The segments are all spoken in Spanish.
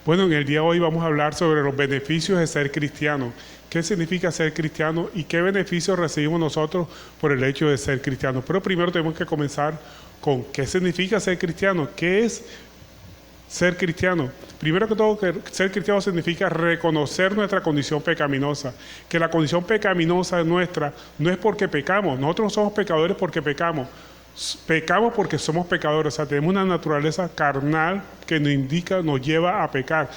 Bueno, en el día de hoy vamos a hablar sobre los beneficios de ser cristiano. ¿Qué significa ser cristiano y qué beneficios recibimos nosotros por el hecho de ser cristiano? Pero primero tenemos que comenzar con qué significa ser cristiano. ¿Qué es ser cristiano? Primero que todo, que ser cristiano significa reconocer nuestra condición pecaminosa. Que la condición pecaminosa nuestra no es porque pecamos. Nosotros no somos pecadores porque pecamos. Pecamos porque somos pecadores, o sea, tenemos una naturaleza carnal que nos indica, nos lleva a pecar.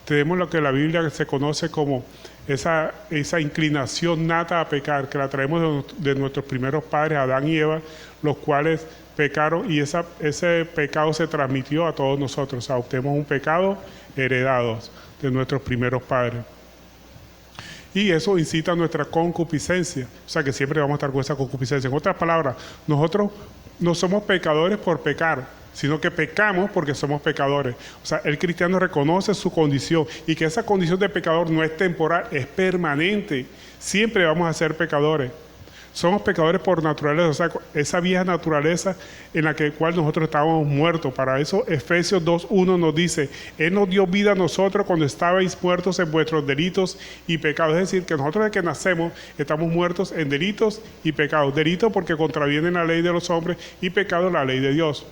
Tenemos lo que en la Biblia se conoce como esa inclinación nata a pecar, que la traemos de nuestros primeros padres, Adán y Eva, los cuales pecaron y ese pecado se transmitió a todos nosotros. O sea, obtenemos un pecado heredados de nuestros primeros padres. Y eso incita a nuestra concupiscencia, o sea que siempre vamos a estar con esa concupiscencia. En otras palabras, nosotros no somos pecadores por pecar, sino que pecamos porque somos pecadores. O sea, el cristiano reconoce su condición y que esa condición de pecador no es temporal, es permanente. Siempre vamos a ser pecadores. Somos pecadores por naturaleza, o sea, esa vieja naturaleza en la cual nosotros estábamos muertos. Para eso Efesios 2:1 nos dice, Él nos dio vida a nosotros cuando estabais muertos en vuestros delitos y pecados. Es decir, que nosotros desde que nacemos estamos muertos en delitos y pecados. Delitos porque contravienen la ley de los hombres y pecados la ley de Dios.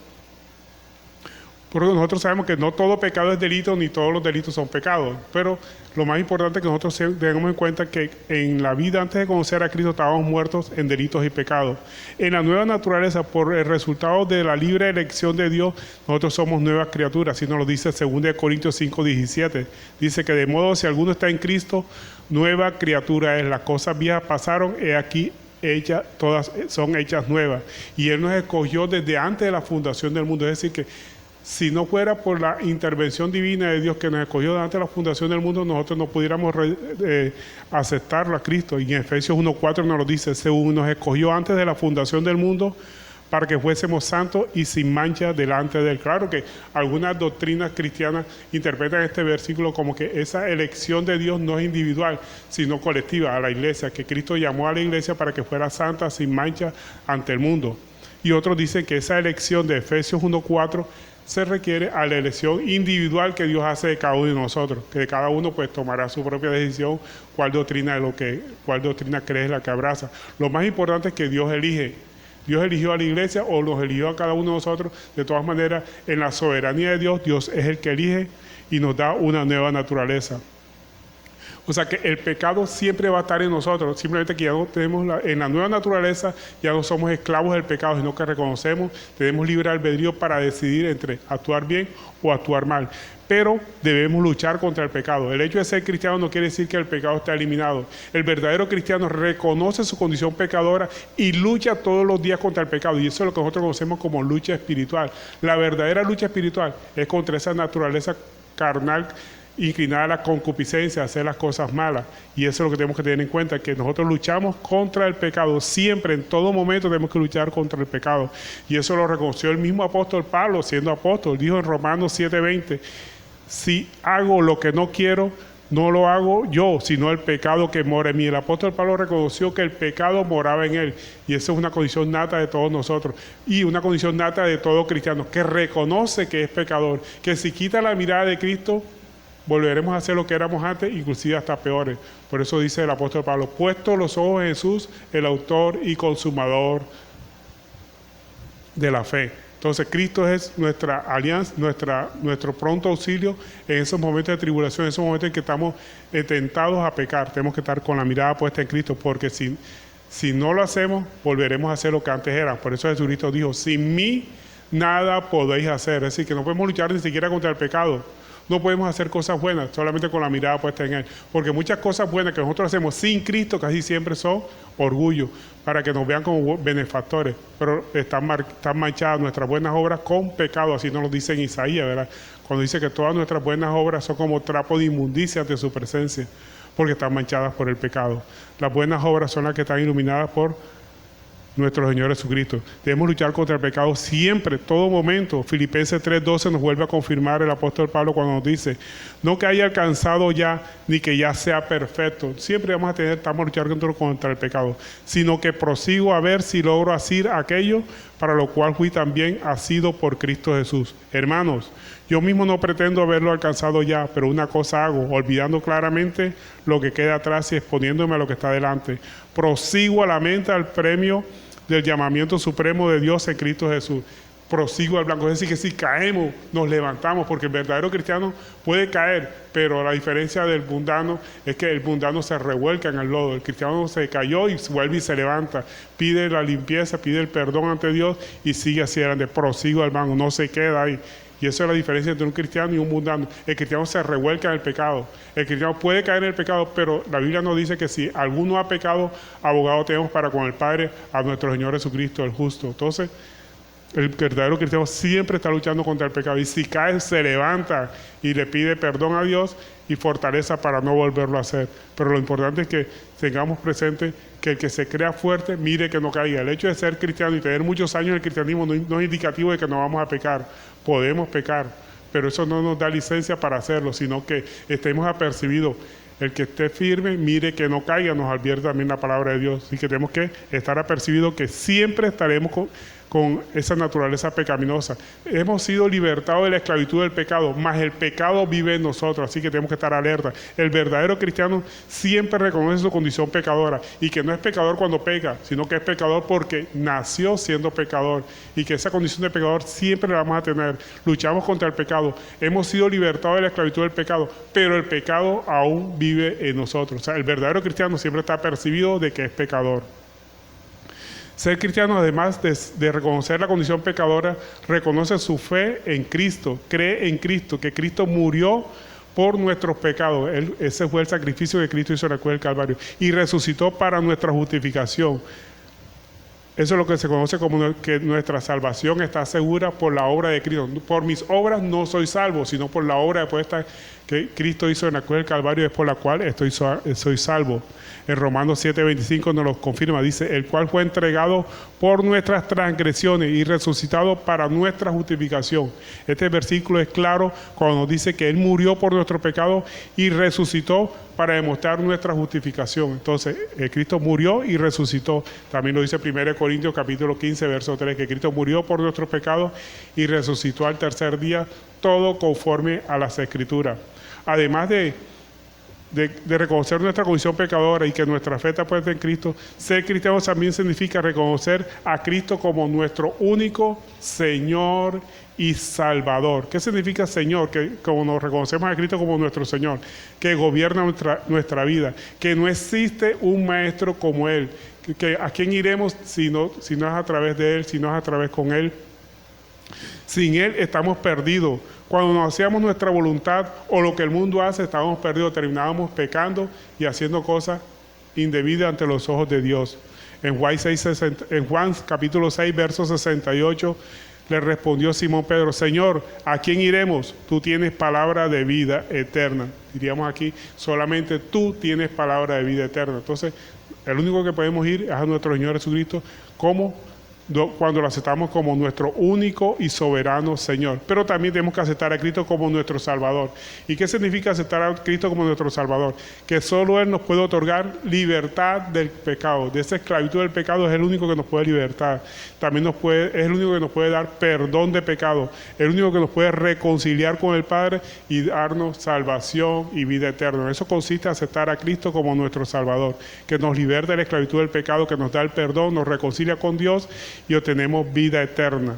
Porque nosotros sabemos que no todo pecado es delito, ni todos los delitos son pecados. Pero lo más importante es que nosotros tengamos en cuenta que en la vida antes de conocer a Cristo estábamos muertos en delitos y pecados. En la nueva naturaleza, por el resultado de la libre elección de Dios, nosotros somos nuevas criaturas. Así nos lo dice 2 Corintios 5:17. Dice que de modo si alguno está en Cristo, nueva criatura es. Las cosas viejas pasaron, he aquí, todas son hechas nuevas. Y Él nos escogió desde antes de la fundación del mundo. Es decir que si no fuera por la intervención divina de Dios que nos escogió antes de la fundación del mundo, nosotros no pudiéramos aceptarlo a Cristo. Y en Efesios 1:4 nos lo dice, según nos escogió antes de la fundación del mundo, para que fuésemos santos y sin mancha delante de Él. Claro que algunas doctrinas cristianas interpretan este versículo como que esa elección de Dios no es individual, sino colectiva, a la iglesia, que Cristo llamó a la iglesia para que fuera santa, sin mancha ante el mundo. Y otros dicen que esa elección de Efesios 1:4 se requiere a la elección individual que Dios hace de cada uno de nosotros, que de cada uno pues tomará su propia decisión cuál doctrina cree es la que abraza. Lo más importante es que Dios elige. Dios eligió a la iglesia o los eligió a cada uno de nosotros. De todas maneras, en la soberanía de Dios, Dios es el que elige y nos da una nueva naturaleza. O sea que el pecado siempre va a estar en nosotros, simplemente que ya no tenemos en la nueva naturaleza, ya no somos esclavos del pecado, sino que reconocemos, tenemos libre albedrío para decidir entre actuar bien o actuar mal. Pero debemos luchar contra el pecado. El hecho de ser cristiano no quiere decir que el pecado está eliminado. El verdadero cristiano reconoce su condición pecadora y lucha todos los días contra el pecado. Y eso es lo que nosotros conocemos como lucha espiritual. La verdadera lucha espiritual es contra esa naturaleza carnal inclinada a la concupiscencia, a hacer las cosas malas. Y eso es lo que tenemos que tener en cuenta, que nosotros luchamos contra el pecado. Siempre, en todo momento, tenemos que luchar contra el pecado. Y eso lo reconoció el mismo apóstol Pablo, siendo apóstol. Dijo en Romanos 7:20, si hago lo que no quiero, no lo hago yo, sino el pecado que mora en mí. El apóstol Pablo reconoció que el pecado moraba en él. Y esa es una condición nata de todos nosotros. Y una condición nata de todo cristiano, que reconoce que es pecador. Que si quita la mirada de Cristo, volveremos a hacer lo que éramos antes, inclusive hasta peores. Por eso dice el apóstol Pablo, puesto los ojos en Jesús, el autor y consumador de la fe. Entonces Cristo es nuestra alianza, nuestro pronto auxilio en esos momentos de tribulación, en esos momentos en que estamos tentados a pecar. Tenemos que estar con la mirada puesta en Cristo, porque si no lo hacemos, volveremos a hacer lo que antes era. Por eso Jesucristo dijo, sin mí nada podéis hacer. Es decir, que no podemos luchar ni siquiera contra el pecado. No podemos hacer cosas buenas solamente con la mirada puesta en Él. Porque muchas cosas buenas que nosotros hacemos sin Cristo casi siempre son orgullo, para que nos vean como benefactores. Pero están manchadas nuestras buenas obras con pecado, así nos lo dice en Isaías, ¿verdad? Cuando dice que todas nuestras buenas obras son como trapo de inmundicia ante su presencia, porque están manchadas por el pecado. Las buenas obras son las que están iluminadas por nuestro Señor Jesucristo. Debemos luchar contra el pecado siempre, todo momento. Filipenses 3:12 nos vuelve a confirmar el apóstol Pablo cuando nos dice, no que haya alcanzado ya, ni que ya sea perfecto. Siempre estamos luchando contra el pecado, sino que prosigo a ver si logro hacer aquello para lo cual fui también asido por Cristo Jesús. Hermanos, yo mismo no pretendo haberlo alcanzado ya, pero una cosa hago, olvidando claramente lo que queda atrás y exponiéndome a lo que está delante. Prosigo a la meta al premio del llamamiento supremo de Dios en Cristo Jesús. Prosigo al blanco, es decir, que si caemos, nos levantamos, porque el verdadero cristiano puede caer, pero la diferencia del mundano es que el mundano se revuelca en el lodo, el cristiano se cayó y vuelve y se levanta, pide la limpieza, pide el perdón ante Dios y sigue hacia adelante, prosigo al blanco, no se queda ahí. Y esa es la diferencia entre un cristiano y un mundano. El cristiano se revuelca en el pecado. El cristiano puede caer en el pecado, pero la Biblia nos dice que si alguno ha pecado, abogado tenemos para con el Padre, a nuestro Señor Jesucristo, el justo. Entonces, el verdadero cristiano siempre está luchando contra el pecado. Y si cae, se levanta y le pide perdón a Dios y fortaleza para no volverlo a hacer. Pero lo importante es que tengamos presente que el que se crea fuerte, mire que no caiga. El hecho de ser cristiano y tener muchos años en el cristianismo no es indicativo de que no vamos a pecar. Podemos pecar, pero eso no nos da licencia para hacerlo, sino que estemos apercibidos. El que esté firme, mire que no caiga, nos advierte también la palabra de Dios. Así que tenemos que estar apercibidos que siempre estaremos con esa naturaleza pecaminosa. Hemos sido libertados de la esclavitud del pecado, mas el pecado vive en nosotros, así que tenemos que estar alerta. El verdadero cristiano siempre reconoce su condición pecadora y que no es pecador cuando peca, sino que es pecador porque nació siendo pecador y que esa condición de pecador siempre la vamos a tener. Luchamos contra el pecado, hemos sido libertados de la esclavitud del pecado, pero el pecado aún vive en nosotros. O sea, el verdadero cristiano siempre está percibido de que es pecador. Ser cristiano, además de reconocer la condición pecadora, reconoce su fe en Cristo, cree en Cristo, que Cristo murió por nuestros pecados. Ese fue el sacrificio que Cristo hizo en la cruz del Calvario. Y resucitó para nuestra justificación. Eso es lo que se conoce como que nuestra salvación está segura por la obra de Cristo. Por mis obras no soy salvo, sino por la obra puesta que Cristo hizo en la cruz del Calvario, es por la cual soy salvo. En Romanos 7:25 nos lo confirma, dice, el cual fue entregado por nuestras transgresiones y resucitado para nuestra justificación. Este versículo es claro cuando nos dice que Él murió por nuestro pecado y resucitó para demostrar nuestra justificación. Entonces, Cristo murió y resucitó. También lo dice 1 Corintios capítulo 15, verso 3, que Cristo murió por nuestros pecados y resucitó al tercer día, todo conforme a las Escrituras. Además de reconocer nuestra condición pecadora y que nuestra fe está puesta en Cristo, ser cristiano también significa reconocer a Cristo como nuestro único Señor y Salvador. ¿Qué significa Señor? Que como nos reconocemos a Cristo como nuestro Señor, que gobierna nuestra vida, que no existe un maestro como Él, que a quién iremos si no es a través de Él, si no es a través con Él. Sin Él estamos perdidos. Cuando nos hacíamos nuestra voluntad o lo que el mundo hace, estábamos perdidos, terminábamos pecando y haciendo cosas indebidas ante los ojos de Dios. En Juan capítulo 6, verso 68, le respondió Simón Pedro, Señor, ¿a quién iremos? Tú tienes palabra de vida eterna. Diríamos aquí, solamente tú tienes palabra de vida eterna. Entonces, el único que podemos ir es a nuestro Señor Jesucristo cuando lo aceptamos como nuestro único y soberano Señor. Pero también tenemos que aceptar a Cristo como nuestro Salvador. ¿Y qué significa aceptar a Cristo como nuestro Salvador? Que solo Él nos puede otorgar libertad del pecado. De esa esclavitud del pecado es el único que nos puede libertar. También es el único que nos puede dar perdón de pecado. El único que nos puede reconciliar con el Padre y darnos salvación y vida eterna. Eso consiste en aceptar a Cristo como nuestro Salvador, que nos liberta de la esclavitud del pecado, que nos da el perdón, nos reconcilia con Dios y obtenemos vida eterna.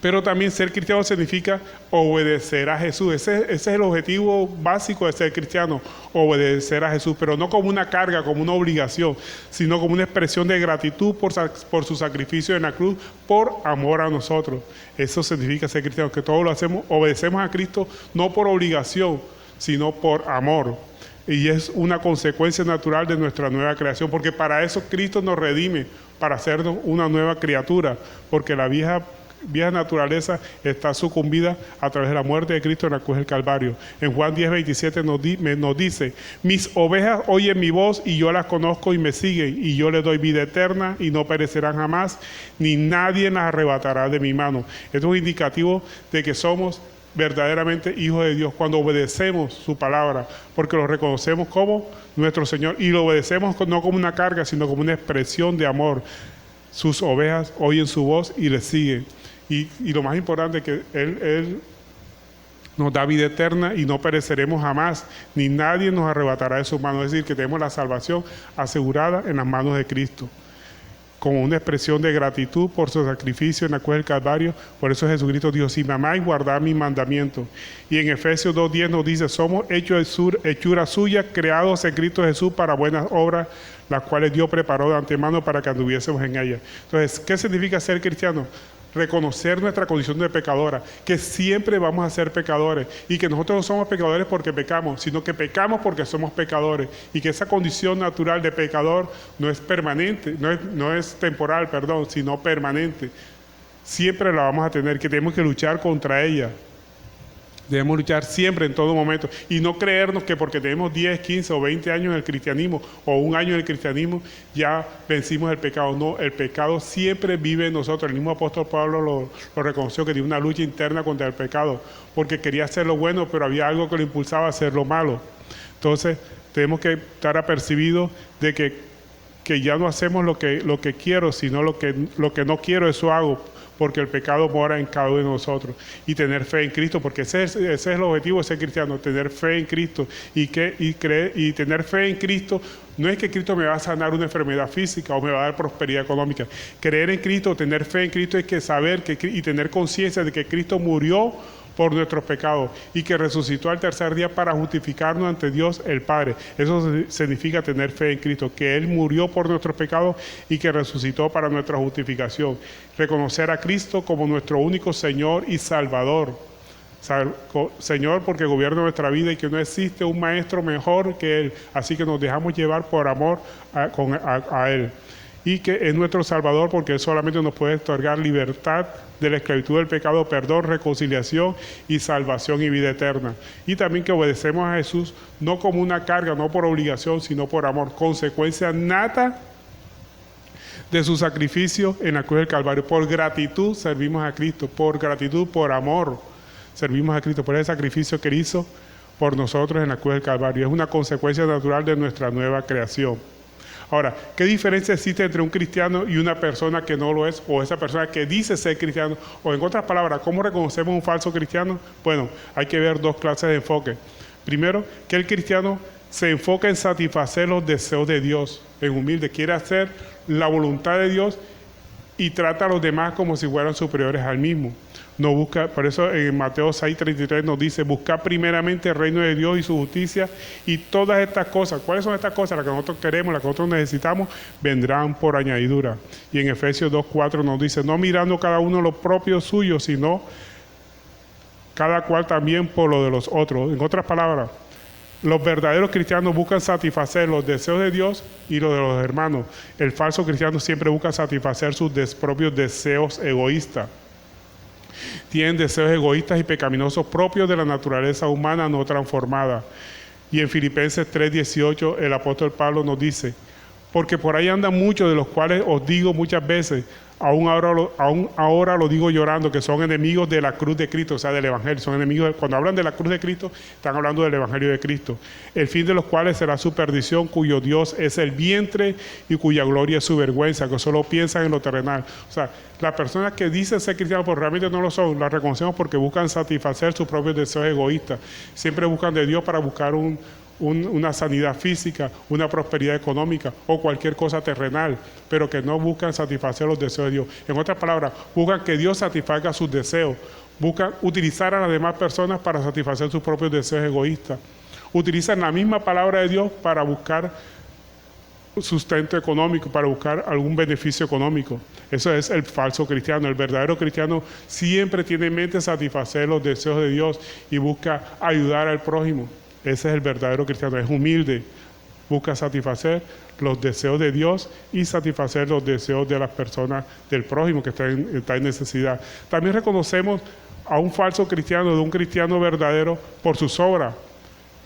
Pero también ser cristiano significa obedecer a Jesús. Ese es el objetivo básico de ser cristiano, obedecer a Jesús, pero no como una carga, como una obligación, sino como una expresión de gratitud por su sacrificio en la cruz, por amor a nosotros. Eso significa ser cristiano, que todos lo hacemos, obedecemos a Cristo no por obligación, sino por amor. Y es una consecuencia natural de nuestra nueva creación, porque para eso Cristo nos redime, para hacernos una nueva criatura, porque la vieja naturaleza está sucumbida a través de la muerte de Cristo en la cruz del Calvario. En Juan 10:27 nos dice, mis ovejas oyen mi voz y yo las conozco y me siguen, y yo les doy vida eterna y no perecerán jamás, ni nadie las arrebatará de mi mano. Esto es un indicativo de que somos verdaderamente hijos de Dios cuando obedecemos su palabra, porque lo reconocemos como nuestro Señor y lo obedecemos no como una carga, sino como una expresión de amor. sus ovejas oyen su voz y le siguen. Y lo más importante es que Él nos da vida eterna y no pereceremos jamás, ni nadie nos arrebatará de sus manos. Es decir, que tenemos la salvación asegurada en las manos de Cristo, como una expresión de gratitud por su sacrificio en la cruz del Calvario. Por eso Jesucristo dijo: si me amáis, guardad mis mandamientos. Y en Efesios 2:10 nos dice: somos hechura suya, creados en Cristo Jesús para buenas obras, las cuales Dios preparó de antemano para que anduviésemos en ellas. Entonces, ¿qué significa ser cristiano? Reconocer nuestra condición de pecadora, que siempre vamos a ser pecadores, y que nosotros no somos pecadores porque pecamos, sino que pecamos porque somos pecadores, y que esa condición natural de pecador no es permanente, no es temporal, sino permanente. Siempre la vamos a tener, que tenemos que luchar contra ella. Debemos luchar siempre, en todo momento, y no creernos que porque tenemos 10, 15 o 20 años en el cristianismo, o un año en el cristianismo, ya vencimos el pecado. No, el pecado siempre vive en nosotros. El mismo apóstol Pablo lo reconoció, que tiene una lucha interna contra el pecado, porque quería hacer lo bueno, pero había algo que lo impulsaba a hacer lo malo. Entonces, tenemos que estar apercibidos de que ya no hacemos lo que quiero, sino lo que no quiero, eso hago, porque el pecado mora en cada uno de nosotros. Y tener fe en Cristo, porque ese es el objetivo de ser cristiano, tener fe en Cristo. Y tener fe en Cristo no es que Cristo me va a sanar una enfermedad física o me va a dar prosperidad económica. Creer en Cristo, tener fe en Cristo, es que saber y tener conciencia de que Cristo murió por nuestros pecados y que resucitó al tercer día para justificarnos ante Dios el Padre. Eso significa tener fe en Cristo, que Él murió por nuestros pecados y que resucitó para nuestra justificación. Reconocer a Cristo como nuestro único Señor y Salvador. Señor, porque gobierna nuestra vida y que no existe un maestro mejor que Él. Así que nos dejamos llevar por amor a Él. Y que es nuestro Salvador, porque Él solamente nos puede otorgar libertad de la esclavitud del pecado, perdón, reconciliación y salvación y vida eterna. Y también que obedecemos a Jesús no como una carga, no por obligación, sino por amor, consecuencia nata de su sacrificio en la cruz del Calvario. Por gratitud servimos a Cristo, por gratitud, por amor servimos a Cristo, por ese sacrificio que Él hizo por nosotros en la cruz del Calvario. Es una consecuencia natural de nuestra nueva creación. Ahora, ¿qué diferencia existe entre un cristiano y una persona que no lo es, o esa persona que dice ser cristiano? O en otras palabras, ¿cómo reconocemos un falso cristiano? Bueno, hay que ver dos clases de enfoque. Primero, que el cristiano se enfoca en satisfacer los deseos de Dios, en humilde, quiere hacer la voluntad de Dios y trata a los demás como si fueran superiores al mismo. No busca, por eso en Mateo 6:33 nos dice: buscar primeramente el reino de Dios y su justicia, y todas estas cosas. ¿Cuáles son estas cosas? Las que nosotros queremos, las que nosotros necesitamos, vendrán por añadidura. Y en Efesios 2:4 nos dice: no mirando cada uno lo propio suyo, sino cada cual también por lo de los otros. En otras palabras, los verdaderos cristianos buscan satisfacer los deseos de Dios y los de los hermanos. El falso cristiano siempre busca satisfacer sus propios deseos egoístas. Tienen deseos egoístas y pecaminosos propios de la naturaleza humana no transformada. Y en Filipenses 3:18 el apóstol Pablo nos dice: porque por ahí andan muchos, de los cuales os digo muchas veces, aún ahora lo digo llorando, que son enemigos de la cruz de Cristo, o sea, del Evangelio. Son enemigos, cuando hablan de la cruz de Cristo, están hablando del Evangelio de Cristo. El fin de los cuales será su perdición, cuyo Dios es el vientre y cuya gloria es su vergüenza, que solo piensan en lo terrenal. O sea, las personas que dicen ser cristianos, pero realmente no lo son, las reconocemos porque buscan satisfacer sus propios deseos egoístas. Siempre buscan de Dios para buscar una sanidad física, una prosperidad económica o cualquier cosa terrenal, pero que no buscan satisfacer los deseos de Dios. En otras palabras, buscan que Dios satisfaga sus deseos, buscan utilizar a las demás personas para satisfacer sus propios deseos egoístas. Utilizan la misma palabra de Dios para buscar sustento económico, para buscar algún beneficio económico. Eso es el falso cristiano. El verdadero cristiano siempre tiene en mente satisfacer los deseos de Dios y busca ayudar al prójimo. Ese es el verdadero cristiano, es humilde, busca satisfacer los deseos de Dios y satisfacer los deseos de las personas del prójimo que está en necesidad. También reconocemos a un falso cristiano de un cristiano verdadero por sus obras.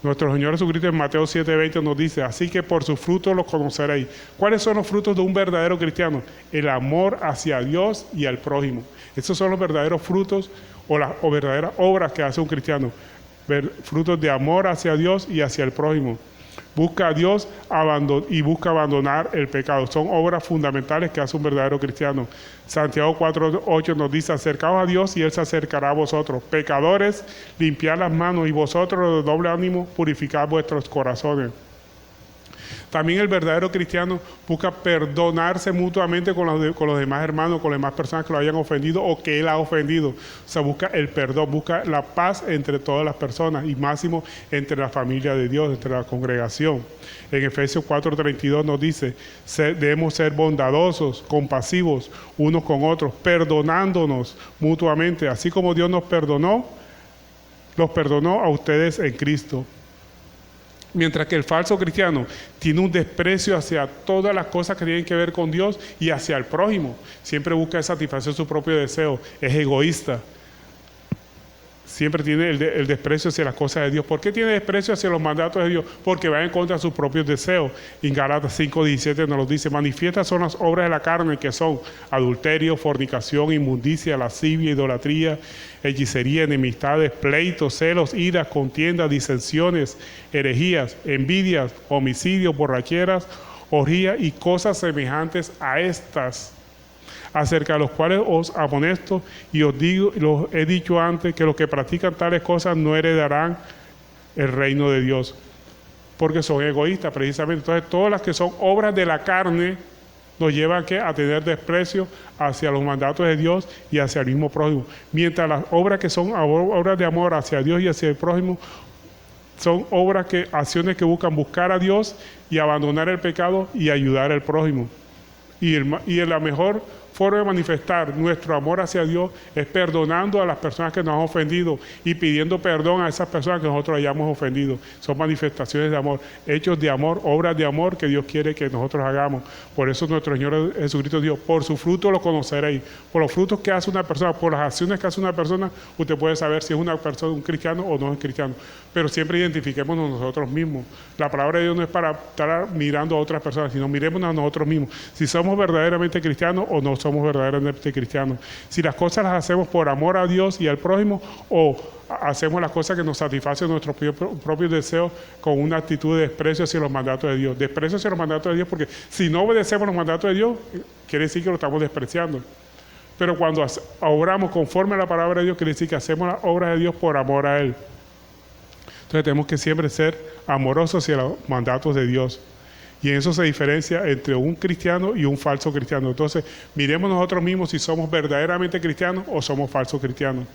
Nuestro Señor Jesucristo en Mateo 7:20 nos dice: así que por sus frutos los conoceréis. ¿Cuáles son los frutos de un verdadero cristiano? El amor hacia Dios y al prójimo. Esos son los verdaderos frutos o verdaderas obras que hace un cristiano. Frutos de amor hacia Dios y hacia el prójimo. Busca a Dios y busca abandonar el pecado. Son obras fundamentales que hace un verdadero cristiano. Santiago 4:8 nos dice: acercaos a Dios y Él se acercará a vosotros. Pecadores, limpiad las manos, y vosotros de doble ánimo purificad vuestros corazones. También el verdadero cristiano busca perdonarse mutuamente con los demás hermanos, con las demás personas que lo hayan ofendido o que él ha ofendido. O sea, busca el perdón, busca la paz entre todas las personas y máximo entre la familia de Dios, entre la congregación. En Efesios 4:32 nos dice: debemos ser bondadosos, compasivos unos con otros, perdonándonos mutuamente, así como Dios los perdonó a ustedes en Cristo. Mientras que el falso cristiano tiene un desprecio hacia todas las cosas que tienen que ver con Dios y hacia el prójimo. Siempre busca satisfacer su propio deseo, es egoísta. Siempre tiene el desprecio hacia las cosas de Dios. ¿Por qué tiene desprecio hacia los mandatos de Dios? Porque va en contra de sus propios deseos. En Gálatas 5:17 nos lo dice: manifiestas son las obras de la carne, que son adulterio, fornicación, inmundicia, lascivia, idolatría, hechicería, enemistades, pleitos, celos, iras, contiendas, disensiones, herejías, envidias, homicidios, borracheras, orgías y cosas semejantes a estas, acerca de los cuales os amonesto y os he dicho antes, que los que practican tales cosas no heredarán el reino de Dios, porque son egoístas precisamente. Entonces, todas las que son obras de la carne nos llevan a tener desprecio hacia los mandatos de Dios y hacia el mismo prójimo, mientras las obras que son obras de amor hacia Dios y hacia el prójimo son acciones que buscar a Dios y abandonar el pecado y ayudar al prójimo. Y la mejor forma de manifestar nuestro amor hacia Dios es perdonando a las personas que nos han ofendido y pidiendo perdón a esas personas que nosotros hayamos ofendido. Son manifestaciones de amor, hechos de amor, obras de amor que Dios quiere que nosotros hagamos. Por eso nuestro Señor Jesucristo dijo: por su fruto lo conoceréis. Por los frutos que hace una persona, por las acciones que hace una persona, usted puede saber si es una persona, un cristiano o no es cristiano. Pero siempre identifiquémonos nosotros mismos. La palabra de Dios no es para estar mirando a otras personas, sino miremos a nosotros mismos. Si somos verdaderamente cristianos o no somos verdaderamente cristianos. Si las cosas las hacemos por amor a Dios y al prójimo, o hacemos las cosas que nos satisfacen nuestros propios deseos con una actitud de desprecio hacia los mandatos de Dios. Desprecio hacia los mandatos de Dios, porque si no obedecemos los mandatos de Dios, quiere decir que lo estamos despreciando. Pero cuando obramos conforme a la palabra de Dios, quiere decir que hacemos las obras de Dios por amor a Él. Entonces tenemos que siempre ser amorosos hacia los mandatos de Dios. Y en eso se diferencia entre un cristiano y un falso cristiano. Entonces, miremos nosotros mismos si somos verdaderamente cristianos o somos falsos cristianos.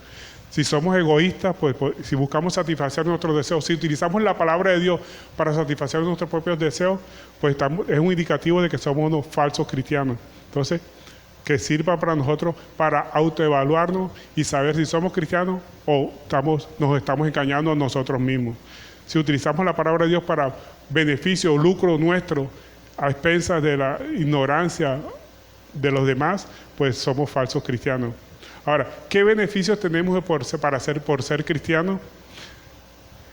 Si somos egoístas, pues si buscamos satisfacer nuestros deseos, si utilizamos la palabra de Dios para satisfacer nuestros propios deseos, pues es un indicativo de que somos unos falsos cristianos. Entonces, que sirva para nosotros para autoevaluarnos y saber si somos cristianos o nos estamos engañando a nosotros mismos. Si utilizamos la palabra de Dios para beneficio o lucro nuestro a expensas de la ignorancia de los demás, pues somos falsos cristianos. Ahora, ¿qué beneficios tenemos por ser cristianos?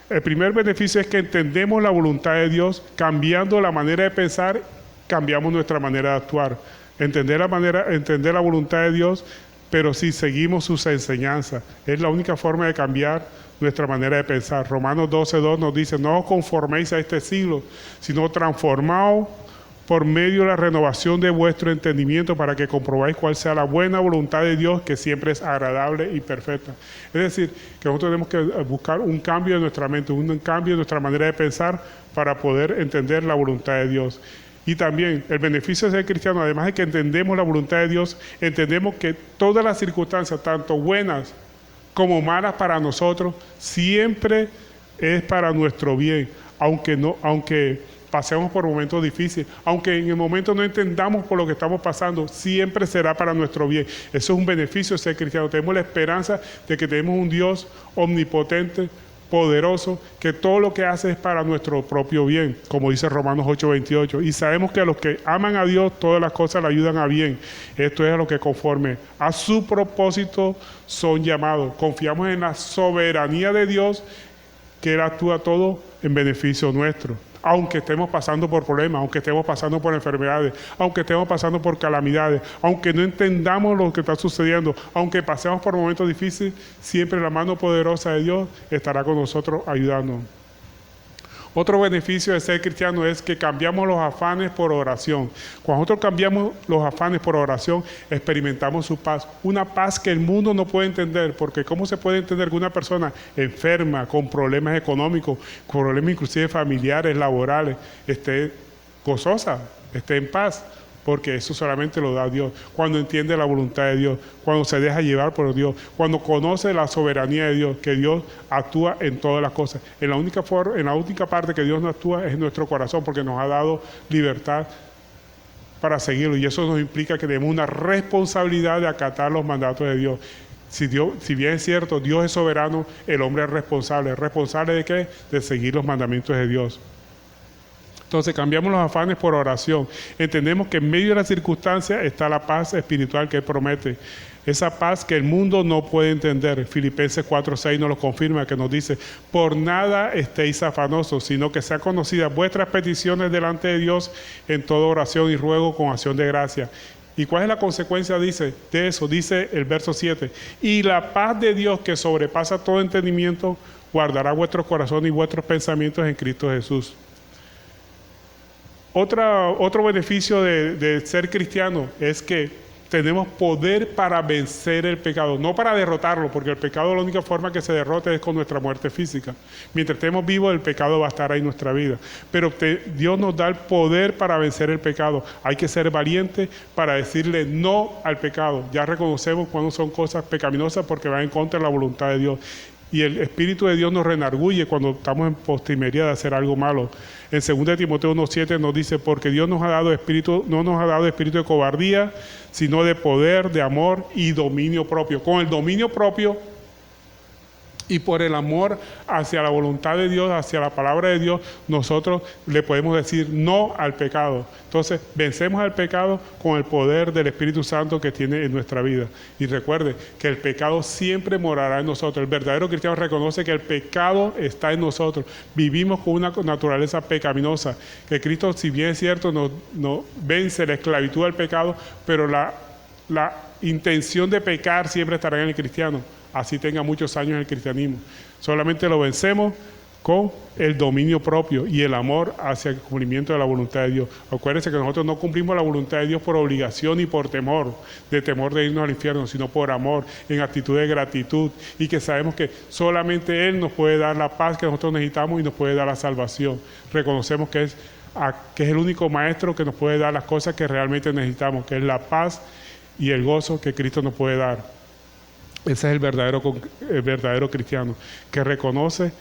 El primer beneficio es que entendemos la voluntad de Dios. Cambiando la manera de pensar, cambiamos nuestra manera de actuar. Entender la voluntad de Dios, pero si seguimos sus enseñanzas. Es la única forma de cambiar nuestra manera de pensar. Romanos 12:2 nos dice: no os conforméis a este siglo, sino transformaos por medio de la renovación de vuestro entendimiento, para que comprobáis cuál sea la buena voluntad de Dios, que siempre es agradable y perfecta. Es decir, que nosotros tenemos que buscar un cambio de nuestra mente, un cambio de nuestra manera de pensar para poder entender la voluntad de Dios. Y también el beneficio de ser cristiano, además de que entendemos la voluntad de Dios, entendemos que todas las circunstancias, tanto buenas como malas para nosotros, siempre es para nuestro bien, aunque pasemos por momentos difíciles, aunque en el momento no entendamos por lo que estamos pasando, siempre será para nuestro bien. Eso es un beneficio de ser cristiano. Tenemos la esperanza de que tenemos un Dios omnipotente, poderoso, que todo lo que hace es para nuestro propio bien, como dice Romanos 8:28. Y sabemos que a los que aman a Dios, todas las cosas le ayudan a bien. Esto es a lo que conforme a su propósito son llamados. Confiamos en la soberanía de Dios, que Él actúa todo en beneficio nuestro. Aunque estemos pasando por problemas, aunque estemos pasando por enfermedades, aunque estemos pasando por calamidades, aunque no entendamos lo que está sucediendo, aunque pasemos por momentos difíciles, siempre la mano poderosa de Dios estará con nosotros ayudándonos. Otro beneficio de ser cristiano es que cambiamos los afanes por oración. Cuando nosotros cambiamos los afanes por oración, experimentamos su paz. Una paz que el mundo no puede entender, porque ¿cómo se puede entender que una persona enferma, con problemas económicos, con problemas inclusive familiares, laborales, esté gozosa, esté en paz? Porque eso solamente lo da Dios. Cuando entiende la voluntad de Dios, cuando se deja llevar por Dios, cuando conoce la soberanía de Dios, que Dios actúa en todas las cosas. En la única parte que Dios no actúa es en nuestro corazón, porque nos ha dado libertad para seguirlo. Y eso nos implica que tenemos una responsabilidad de acatar los mandatos de Dios. Si bien es cierto, Dios es soberano, el hombre es responsable. ¿Responsable de qué? De seguir los mandamientos de Dios. Entonces cambiamos los afanes por oración. Entendemos que en medio de las circunstancias está la paz espiritual que Él promete. Esa paz que el mundo no puede entender. Filipenses 4:6 nos lo confirma, que nos dice: por nada estéis afanosos, sino que sean conocidas vuestras peticiones delante de Dios en toda oración y ruego con acción de gracia. ¿Y cuál es la consecuencia de eso? Dice el verso 7. Y la paz de Dios, que sobrepasa todo entendimiento, guardará vuestros corazones y vuestros pensamientos en Cristo Jesús. Otro beneficio de ser cristiano es que tenemos poder para vencer el pecado, no para derrotarlo, porque el pecado, la única forma que se derrote es con nuestra muerte física. Mientras estemos vivos, el pecado va a estar ahí en nuestra vida. Pero Dios nos da el poder para vencer el pecado. Hay que ser valiente para decirle no al pecado. Ya reconocemos cuando son cosas pecaminosas porque van en contra de la voluntad de Dios. Y el Espíritu de Dios nos renarguye cuando estamos en postrimería de hacer algo malo. En 2 Timoteo 1:7 nos dice: porque Dios no nos ha dado espíritu de cobardía, sino de poder, de amor y dominio propio. Con el dominio propio y por el amor hacia la voluntad de Dios, hacia la palabra de Dios, nosotros le podemos decir no al pecado. Entonces, vencemos al pecado con el poder del Espíritu Santo que tiene en nuestra vida. Y recuerde que el pecado siempre morará en nosotros. El verdadero cristiano reconoce que el pecado está en nosotros. Vivimos con una naturaleza pecaminosa. Que Cristo, si bien es cierto, no vence la esclavitud del pecado, pero la intención de pecar siempre estará en el cristiano. Así tenga muchos años el cristianismo. Solamente lo vencemos con el dominio propio y el amor hacia el cumplimiento de la voluntad de Dios. Acuérdense que nosotros no cumplimos la voluntad de Dios por obligación y por temor de irnos al infierno, sino por amor, en actitud de gratitud, y que sabemos que solamente Él nos puede dar la paz que nosotros necesitamos y nos puede dar la salvación. Reconocemos que es el único maestro que nos puede dar las cosas que realmente necesitamos, que es la paz y el gozo que Cristo nos puede dar. Ese es el verdadero cristiano, que reconoce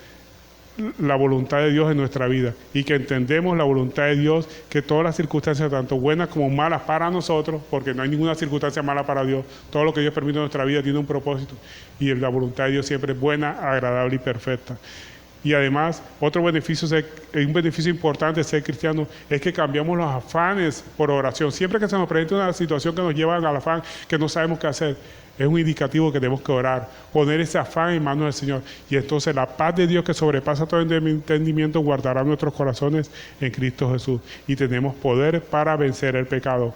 la voluntad de Dios en nuestra vida y que entendemos la voluntad de Dios, que todas las circunstancias, tanto buenas como malas para nosotros, porque no hay ninguna circunstancia mala para Dios, todo lo que Dios permite en nuestra vida tiene un propósito, y la voluntad de Dios siempre es buena, agradable y perfecta. Y además, un beneficio importante de ser cristiano es que cambiamos los afanes por oración. Siempre que se nos presenta una situación que nos lleva al afán, que no sabemos qué hacer, es un indicativo que tenemos que orar, poner ese afán en manos del Señor. Y entonces la paz de Dios, que sobrepasa todo entendimiento, guardará nuestros corazones en Cristo Jesús. Y tenemos poder para vencer el pecado.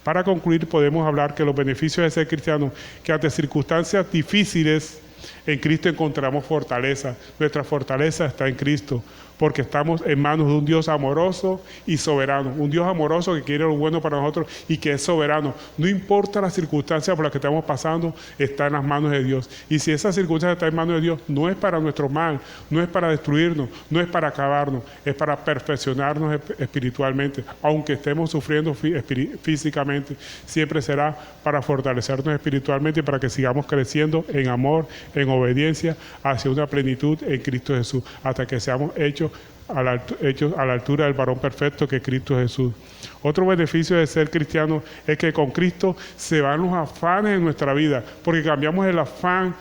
Para concluir, podemos hablar que los beneficios de ser cristiano, que ante circunstancias difíciles, en Cristo encontramos fortaleza. Nuestra fortaleza está en Cristo, porque estamos en manos de un Dios amoroso y soberano. Un Dios amoroso que quiere lo bueno para nosotros y que es soberano. No importa las circunstancias por las que estamos pasando, está en las manos de Dios. Y si esa circunstancia está en manos de Dios, no es para nuestro mal, no es para destruirnos, no es para acabarnos, es para perfeccionarnos espiritualmente. Aunque estemos sufriendo físicamente, siempre será para fortalecernos espiritualmente y para que sigamos creciendo en amor, en obediencia hacia una plenitud en Cristo Jesús, hasta que seamos hechos a la altura del varón perfecto que es Cristo Jesús. Otro beneficio de ser cristiano es que con Cristo se van los afanes en nuestra vida, porque cambiamos el afán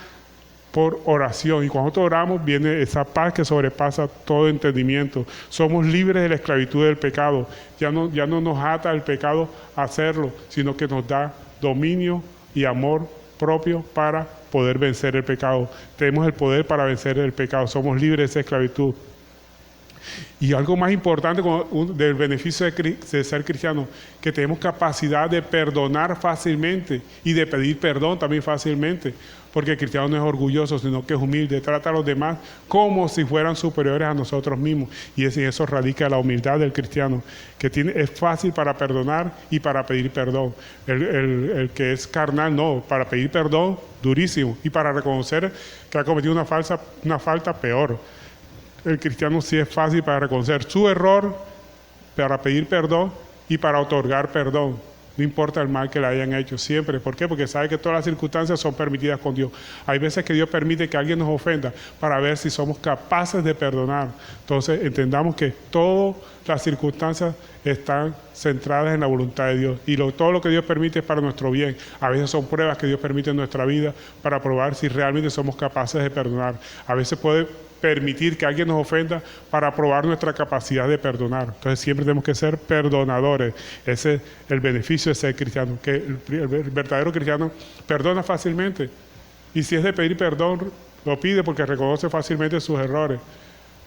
por oración, y cuando nosotros oramos viene esa paz que sobrepasa todo entendimiento. Somos libres de la esclavitud del pecado. Ya no nos ata el pecado a hacerlo, sino que nos da dominio y amor propio para poder vencer el pecado. Tenemos el poder para vencer el pecado. Somos libres de esa esclavitud. Y algo más importante del beneficio de ser cristiano, que tenemos capacidad de perdonar fácilmente y de pedir perdón también fácilmente, porque el cristiano no es orgulloso, sino que es humilde, trata a los demás como si fueran superiores a nosotros mismos. Y en eso radica la humildad del cristiano, que es fácil para perdonar y para pedir perdón. El que es carnal, no, para pedir perdón, durísimo, y para reconocer que ha cometido una falta, peor. El cristiano sí es fácil para reconocer su error, para pedir perdón y para otorgar perdón. No importa el mal que le hayan hecho, siempre. ¿Por qué? Porque sabe que todas las circunstancias son permitidas con Dios. Hay veces que Dios permite que alguien nos ofenda para ver si somos capaces de perdonar. Entonces entendamos que todas las circunstancias están centradas en la voluntad de Dios. Y todo lo que Dios permite es para nuestro bien. A veces son pruebas que Dios permite en nuestra vida para probar si realmente somos capaces de perdonar. A veces puede permitir que alguien nos ofenda para probar nuestra capacidad de perdonar. Entonces siempre tenemos que ser perdonadores. Ese es el beneficio de ser cristiano, que el verdadero cristiano perdona fácilmente. Y si es de pedir perdón, lo pide porque reconoce fácilmente sus errores.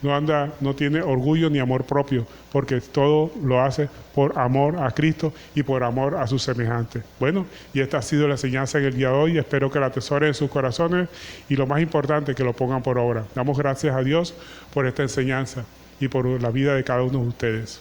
No tiene orgullo ni amor propio, porque todo lo hace por amor a Cristo y por amor a sus semejantes. Bueno, y esta ha sido la enseñanza en el día de hoy. Espero que la atesoren en sus corazones y lo más importante, que lo pongan por obra. Damos gracias a Dios por esta enseñanza y por la vida de cada uno de ustedes.